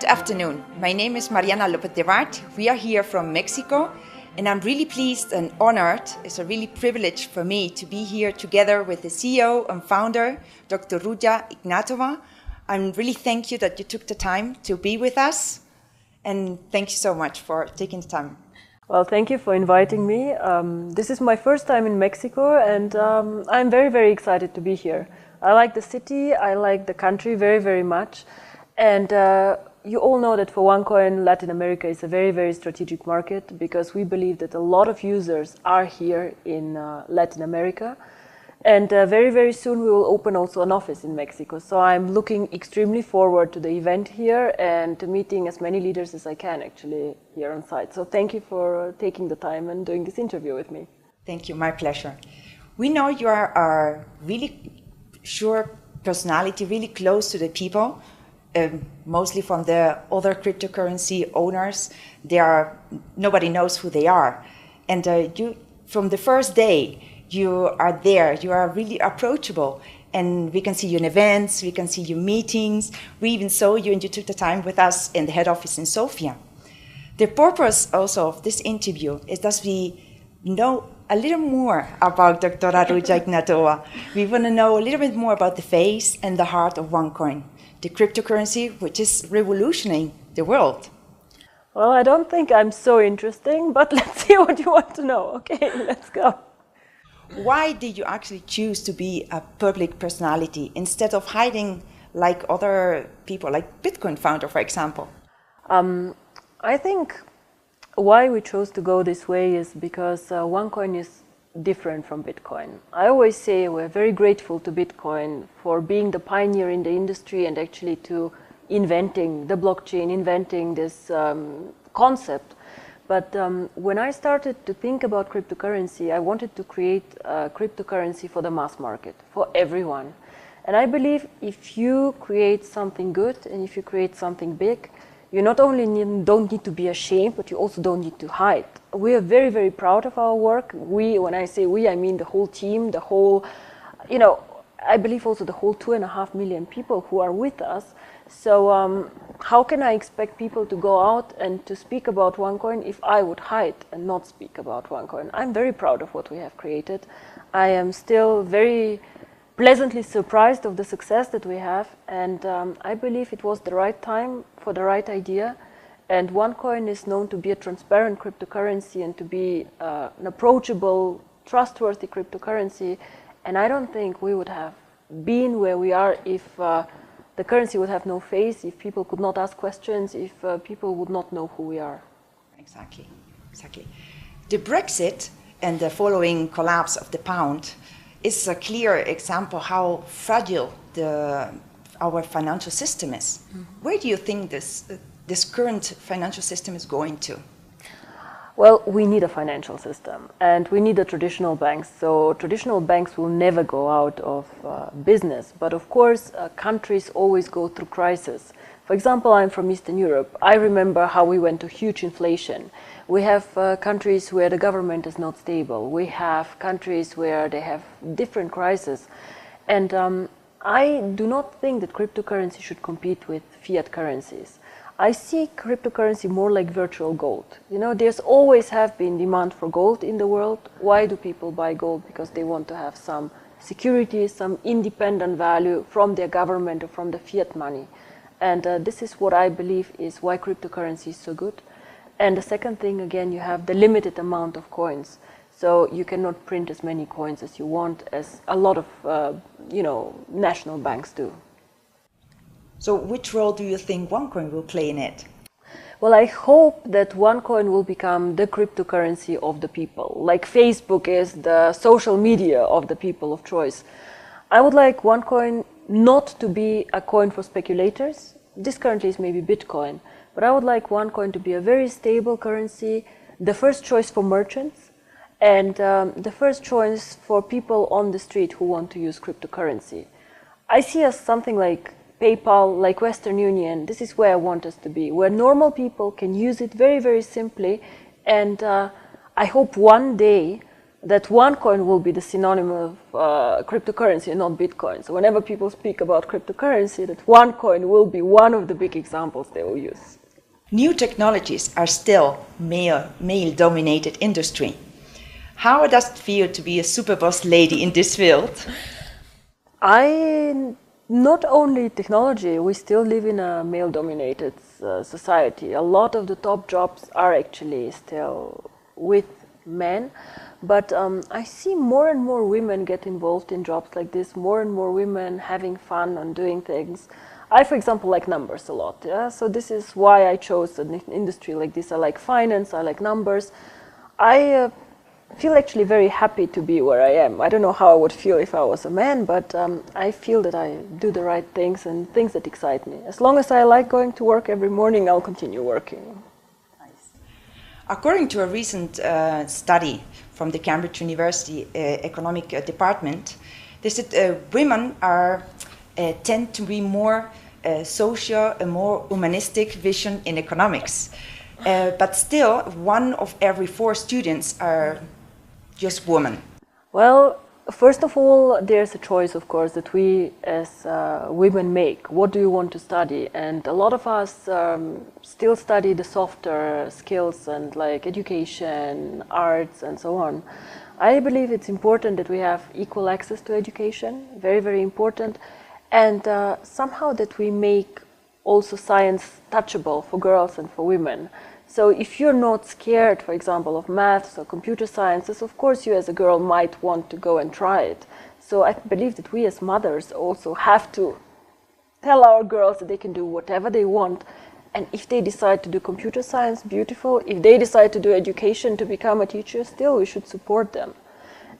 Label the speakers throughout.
Speaker 1: Good afternoon. My name is Mariana Lopez de Vart. We are here from Mexico, and I'm really pleased and honored. It's a really privilege for me to be here together with the CEO and founder, Dr. Ruja Ignatova. I'm really thank you that you took the time to be with us, and thank you so much for taking the time.
Speaker 2: Well, thank you for inviting me. This is my first time in Mexico, and I'm very, very excited to be here. I like the city, I like the country very, very much. And you all know that for OneCoin, Latin America is a very, very strategic market because we believe that a lot of users are here in Latin America. And very, very soon we will open also an office in Mexico. So I'm looking extremely forward to the event here and to meeting as many leaders as I can actually here on site. So thank you for taking the time and doing this interview with me.
Speaker 1: Thank you, my pleasure. We know you are a really sure personality, really close to the people. Mostly from the other cryptocurrency owners, nobody knows who they are. And you, from the first day, you are there, you are really approachable. And we can see you in events, we can see you in meetings. We even saw you and you took the time with us in the head office in Sofia. The purpose also of this interview is that we know a little more about Dr. Ruja Ignatova. We want to know a little bit more about the face and the heart of OneCoin, the cryptocurrency which is revolutionizing the world.
Speaker 2: Well, I don't think I'm so interesting, but let's see what you want to know. Okay, let's go.
Speaker 1: Why did you actually choose to be a public personality instead of hiding like other people, like Bitcoin founder, for example?
Speaker 2: I think why we chose to go this way is because OneCoin is different from Bitcoin. I always say we're very grateful to Bitcoin for being the pioneer in the industry and actually to inventing the blockchain, inventing this concept. But when I started to think about cryptocurrency, I wanted to create a cryptocurrency for the mass market, for everyone. And I believe if you create something good and if you create something big, you not only don't need to be ashamed, but you also don't need to hide. We are very, very proud of our work. We, when I say we, I mean the whole team, the whole, I believe also the whole 2.5 million people who are with us. So how can I expect people to go out and to speak about OneCoin if I would hide and not speak about OneCoin? I'm very proud of what we have created. I am still very pleasantly surprised of the success that we have, and I believe it was the right time for the right idea. And OneCoin is known to be a transparent cryptocurrency and to be an approachable, trustworthy cryptocurrency. And I don't think we would have been where we are if the currency would have no face, if people could not ask questions, if people would not know who we are.
Speaker 1: Exactly, exactly. The Brexit and the following collapse of the pound is a clear example how fragile our financial system is. Mm-hmm. Where do you think this current financial system is going to?
Speaker 2: Well, we need a financial system and we need the traditional banks. So traditional banks will never go out of business. But of course, countries always go through crisis. For example, I'm from Eastern Europe. I remember how we went to huge inflation. We have countries where the government is not stable. We have countries where they have different crises. And I do not think that cryptocurrency should compete with fiat currencies. I see cryptocurrency more like virtual gold. There's always have been demand for gold in the world. Why do people buy gold? Because they want to have some security, some independent value from their government or from the fiat money. And this is what I believe is why cryptocurrency is so good. And the second thing, again, you have the limited amount of coins. So you cannot print as many coins as you want, as a lot of, national banks do.
Speaker 1: So which role do you think OneCoin will play in it?
Speaker 2: Well, I hope that OneCoin will become the cryptocurrency of the people, like Facebook is the social media of the people of choice. I would like OneCoin not to be a coin for speculators. This currently is maybe Bitcoin, but I would like OneCoin to be a very stable currency, the first choice for merchants, and the first choice for people on the street who want to use cryptocurrency. I see us something like PayPal, like Western Union. This is where I want us to be, where normal people can use it very, very simply. And I hope one day that OneCoin will be the synonym of cryptocurrency and not Bitcoin. So whenever people speak about cryptocurrency, that OneCoin will be one of the big examples they will use.
Speaker 1: New technologies are still male-dominated industry. How does it feel to be a super boss lady in this field?
Speaker 2: Not only technology, we still live in a male-dominated society. A lot of the top jobs are actually still with men, but I see more and more women get involved in jobs like this, more and more women having fun and doing things. I, for example, like numbers a lot, yeah? So this is why I chose an industry like this. I like finance, I like numbers. I feel actually very happy to be where I am. I don't know how I would feel if I was a man, but I feel that I do the right things and things that excite me. As long as I like going to work every morning, I'll continue working.
Speaker 1: Nice. According to a recent study from the Cambridge University Economic Department, they said women tend to be more social and more humanistic vision in economics. But still, 1 of every 4 students are just women.
Speaker 2: Well, first of all, there's a choice, of course, that we as women make. What do you want to study? And a lot of us still study the softer skills and like education, arts, and so on. I believe it's important that we have equal access to education, very, very important, and somehow that we make also science touchable for girls and for women. So if you're not scared, for example, of maths or computer sciences, of course you as a girl might want to go and try it. So I believe that we as mothers also have to tell our girls that they can do whatever they want. And if they decide to do computer science, beautiful. If they decide to do education to become a teacher, still we should support them.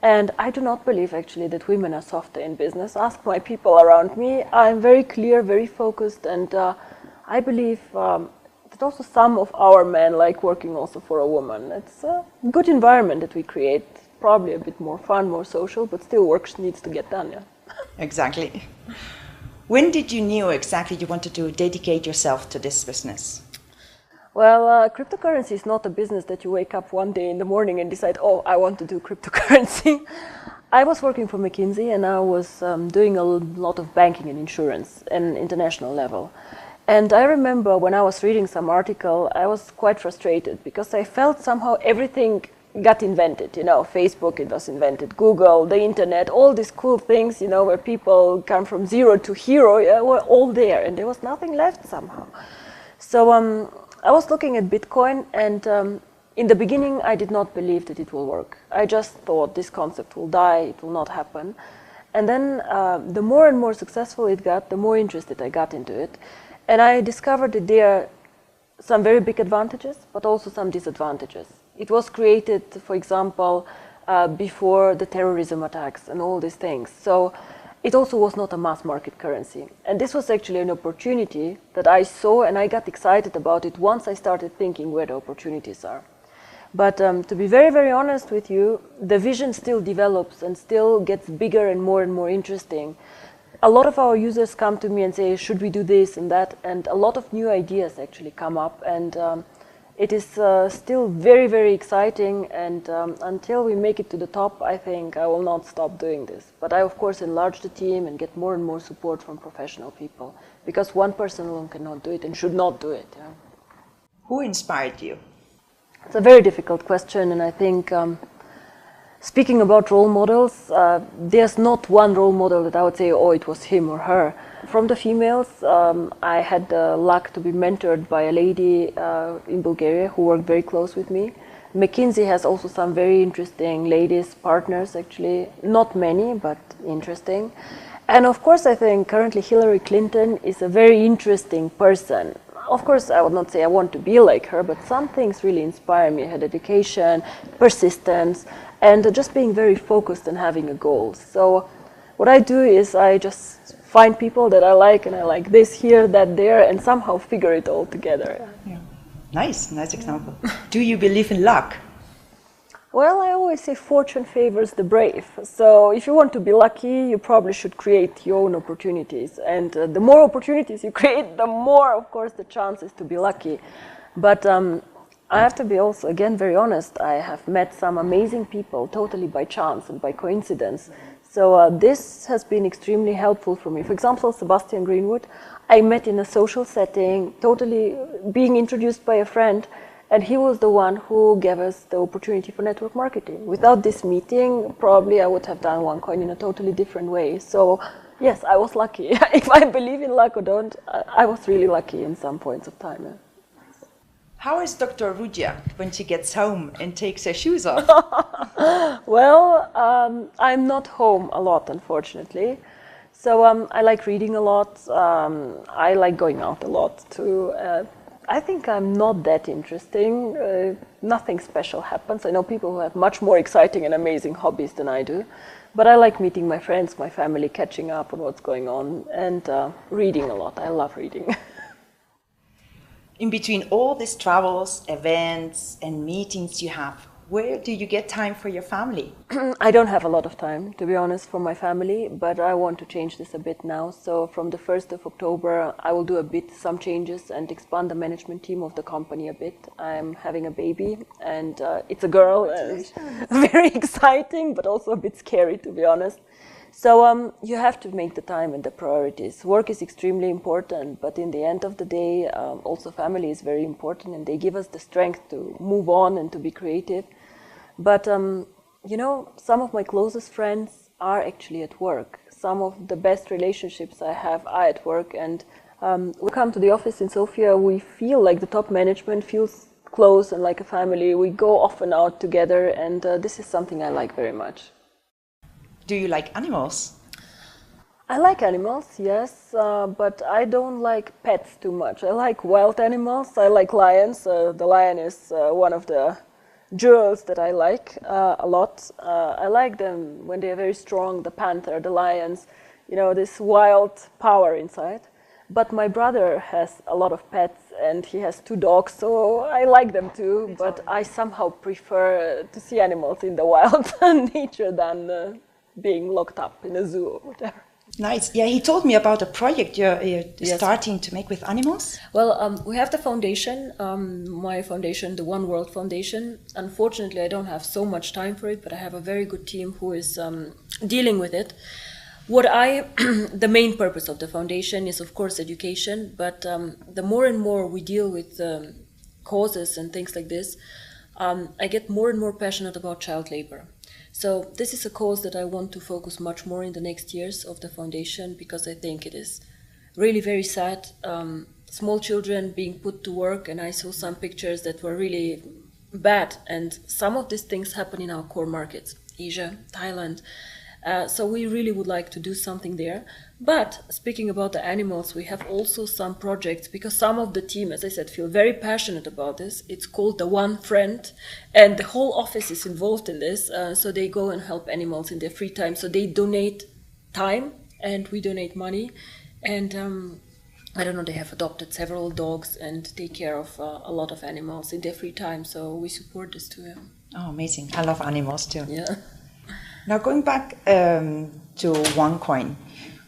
Speaker 2: And I do not believe actually that women are softer in business. Ask my people around me. I'm very clear, very focused, and I believe that also some of our men like working also for a woman. It's a good environment that we create, probably a bit more fun, more social, but still work needs to get done, yeah.
Speaker 1: Exactly. When did you know exactly you wanted to dedicate yourself to this business?
Speaker 2: Well, cryptocurrency is not a business that you wake up one day in the morning and decide, oh, I want to do cryptocurrency. I was working for McKinsey and I was doing a lot of banking and insurance at an international level. And I remember when I was reading some article, I was quite frustrated because I felt somehow everything got invented. You know, Facebook, it was invented, Google, the internet, all these cool things, you know, where people come from zero to hero, yeah, were all there and there was nothing left somehow. So I was looking at Bitcoin and in the beginning I did not believe that it will work. I just thought this concept will die, it will not happen. And then the more and more successful it got, the more interested I got into it. And I discovered that there are some very big advantages, but also some disadvantages. It was created, for example, before the terrorism attacks and all these things. So it also was not a mass market currency. And this was actually an opportunity that I saw and I got excited about it once I started thinking where the opportunities are. But to be very, very honest with you, the vision still develops and still gets bigger and more interesting. A lot of our users come to me and say, should we do this and that? And a lot of new ideas actually come up. And it is still very, very exciting. And until we make it to the top, I think I will not stop doing this. But I, of course, enlarge the team and get more and more support from professional people. Because one person alone cannot do it and should not do it. Yeah.
Speaker 1: Who inspired you?
Speaker 2: It's a very difficult question. And I think speaking about role models, there's not one role model that I would say, oh, it was him or her. From the females, I had the luck to be mentored by a lady in Bulgaria who worked very close with me. McKinsey has also some very interesting ladies partners, actually. Not many, but interesting. And of course, I think currently Hillary Clinton is a very interesting person. Of course, I would not say I want to be like her, but some things really inspire me. Her dedication, persistence, and just being very focused and having a goal. So what I do is I just find people that I like, and I like this here, that there, and somehow figure it all together.
Speaker 1: Yeah. Nice example. Do you believe in luck?
Speaker 2: Well, I always say fortune favors the brave. So if you want to be lucky, you probably should create your own opportunities. And the more opportunities you create, the more, of course, the chances to be lucky. But I have to be also, again, very honest. I have met some amazing people totally by chance and by coincidence. So this has been extremely helpful for me. For example, Sebastian Greenwood, I met in a social setting, totally being introduced by a friend, and he was the one who gave us the opportunity for network marketing. Without this meeting, probably I would have done OneCoin in a totally different way. So yes, I was lucky. If I believe in luck or don't, I was really lucky in some points of time. Yeah.
Speaker 1: How is Dr. Ruja when she gets home and takes her shoes off?
Speaker 2: Well, I'm not home a lot, unfortunately. So I like reading a lot. I like going out a lot too. I think I'm not that interesting. Nothing special happens. I know people who have much more exciting and amazing hobbies than I do. But I like meeting my friends, my family, catching up on what's going on, and reading a lot. I love reading.
Speaker 1: In between all these travels, events, and meetings you have, where do you get time for your family?
Speaker 2: I don't have a lot of time, to be honest, for my family, but I want to change this a bit now. So from the 1st of October, I will do some changes and expand the management team of the company a bit. I'm having a baby, and it's a girl. Very exciting, but also a bit scary, to be honest. So you have to make the time and the priorities. Work is extremely important, but in the end of the day, also family is very important, and they give us the strength to move on and to be creative. But, you know, some of my closest friends are actually at work. Some of the best relationships I have are at work, and we come to the office in Sofia, we feel like the top management feels close and like a family. We go off and out together, and this is something I like very much.
Speaker 1: Do you like animals?
Speaker 2: I like animals, yes, but I don't like pets too much. I like wild animals. I like lions. The lion is one of the jewels that I like a lot. I like them when they are very strong, the panther, the lions, you know, this wild power inside. But my brother has a lot of pets, and he has 2 dogs, so I like them too, but I somehow prefer to see animals in the wild nature than being locked up in a zoo or whatever.
Speaker 1: Nice. Yeah, he told me about a project you're starting to make with animals.
Speaker 2: Well, we have the foundation, my foundation, the One World Foundation. Unfortunately, I don't have so much time for it, but I have a very good team who is dealing with it. The main purpose of the foundation is, of course, education, but the more and more we deal with causes and things like this, I get more and more passionate about child labor. So this is a cause that I want to focus much more in the next years of the foundation, because I think it is really very sad. Small children being put to work, and I saw some pictures that were really bad, and some of these things happen in our core markets, Asia, Thailand. So we really would like to do something there. But speaking about the animals, we have also some projects, because some of the team, as I said, feel very passionate about this. It's called the One Friend, and the whole office is involved in this. So they go and help animals in their free time. So they donate time, and we donate money. And I don't know, they have adopted several dogs and take care of a lot of animals in their free time. So we support this too.
Speaker 1: Oh, amazing. I love animals too.
Speaker 2: Yeah.
Speaker 1: Now going back to OneCoin,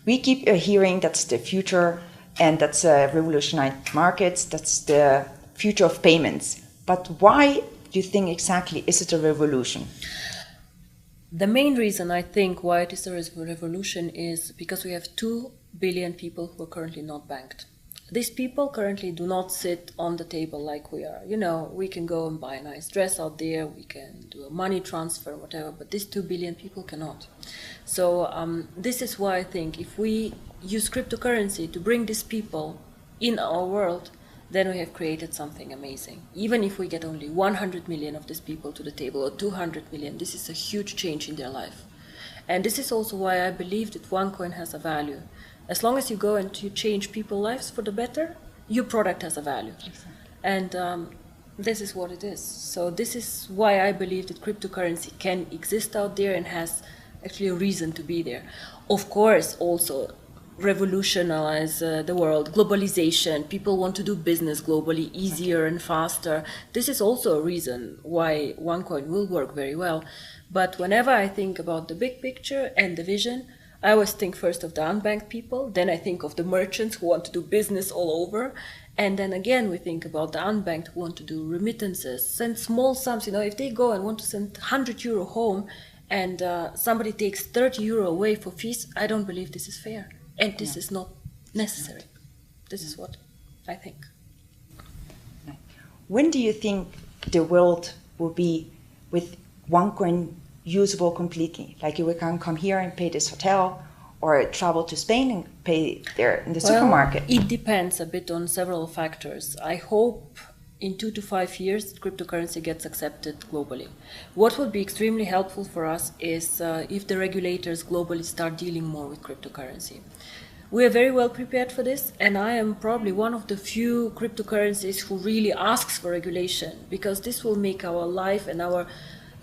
Speaker 1: we keep hearing that's the future, and that's revolutionize markets, that's the future of payments. But why do you think exactly is it a revolution?
Speaker 2: The main reason I think why it is a revolution is because we have 2 billion people who are currently not banked. These people currently do not sit on the table like we are. You know, we can go and buy a nice dress out there, we can do a money transfer, whatever, but these 2 billion people cannot. So this is why I think if we use cryptocurrency to bring these people in our world, then we have created something amazing. Even if we get only 100 million of these people to the table, or 200 million, this is a huge change in their life. And this is also why I believe that OneCoin has a value. As long as you go and you change people's lives for the better, your product has a value. Exactly. And this is what it is. So this is why I believe that cryptocurrency can exist out there and has actually a reason to be there. Of course, also revolutionize the world, globalization, people want to do business globally easier and faster. This is also a reason why OneCoin will work very well. But whenever I think about the big picture and the vision, I always think first of the unbanked people, then I think of the merchants who want to do business all over, And then again, we think about the unbanked who want to do remittances, send small sums. If they go and want to send €100 home and somebody takes €30 away for fees, I don't believe this is fair. And this is not necessary. This is what I think.
Speaker 1: When do you think the world will be with OneCoin usable completely? Like we can come here and pay this hotel, or travel to Spain and pay there in the supermarket?
Speaker 2: It depends a bit on several factors. I hope in 2 to 5 years cryptocurrency gets accepted globally. What would be extremely helpful for us is if the regulators globally start dealing more with cryptocurrency. We are very well prepared for this, and I am probably one of the few cryptocurrencies who really asks for regulation, because this will make our life and our,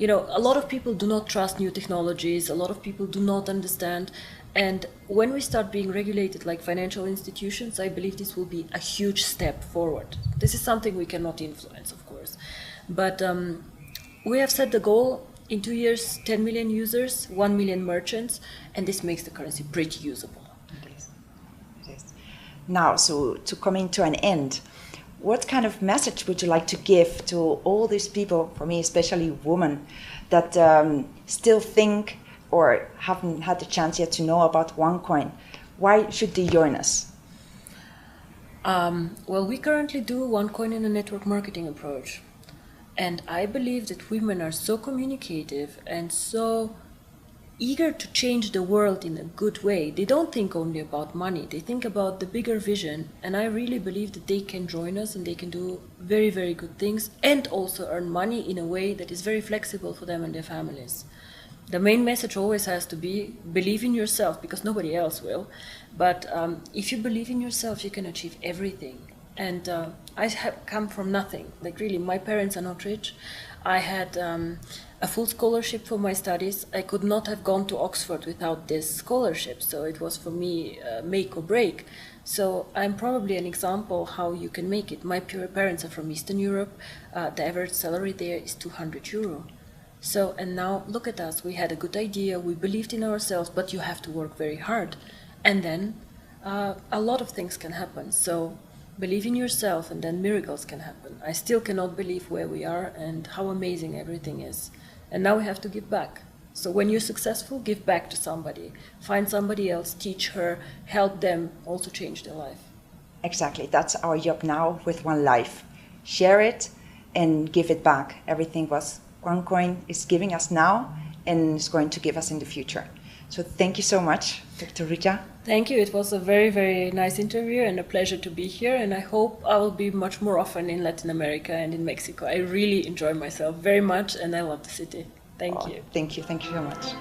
Speaker 2: a lot of people do not trust new technologies, a lot of people do not understand, and when we start being regulated like financial institutions, I believe this will be a huge step forward. This is something we cannot influence, of course, but we have set the goal in 2 years, 10 million users, 1 million merchants, and this makes the currency pretty usable.
Speaker 1: Now, so to coming to an end, what kind of message would you like to give to all these people, for me especially women, that still think or haven't had the chance yet to know about OneCoin? Why should they join us?
Speaker 2: Well, we currently do OneCoin in a network marketing approach. And I believe that women are so communicative and so eager to change the world in a good way. They don't think only about money, they think about the bigger vision, and I really believe that they can join us and they can do very, very good things and also earn money in a way that is very flexible for them and their families. The main message always has to be, believe in yourself, because nobody else will, but if you believe in yourself, you can achieve everything. And I have come from nothing, like really, my parents are not rich. I had a full scholarship for my studies. I could not have gone to Oxford without this scholarship, so it was for me make or break. So I'm probably an example how you can make it. My parents are from Eastern Europe. The average salary there is €200. So, and now look at us, we had a good idea, we believed in ourselves, but you have to work very hard. And then a lot of things can happen. So believe in yourself and then miracles can happen. I still cannot believe where we are and how amazing everything is. And now we have to give back. So when you're successful, give back to somebody. Find somebody else, teach her, help them also change their life.
Speaker 1: Exactly, that's our job now with One Life. Share it and give it back. Everything was OneCoin is giving us now and is going to give us in the future. So thank you so much, Dr. Ruja.
Speaker 2: Thank you. It was a very, very nice interview and a pleasure to be here. And I hope I will be much more often in Latin America and in Mexico. I really enjoy myself very much and I love the city. Thank you.
Speaker 1: Thank you. Thank you so much.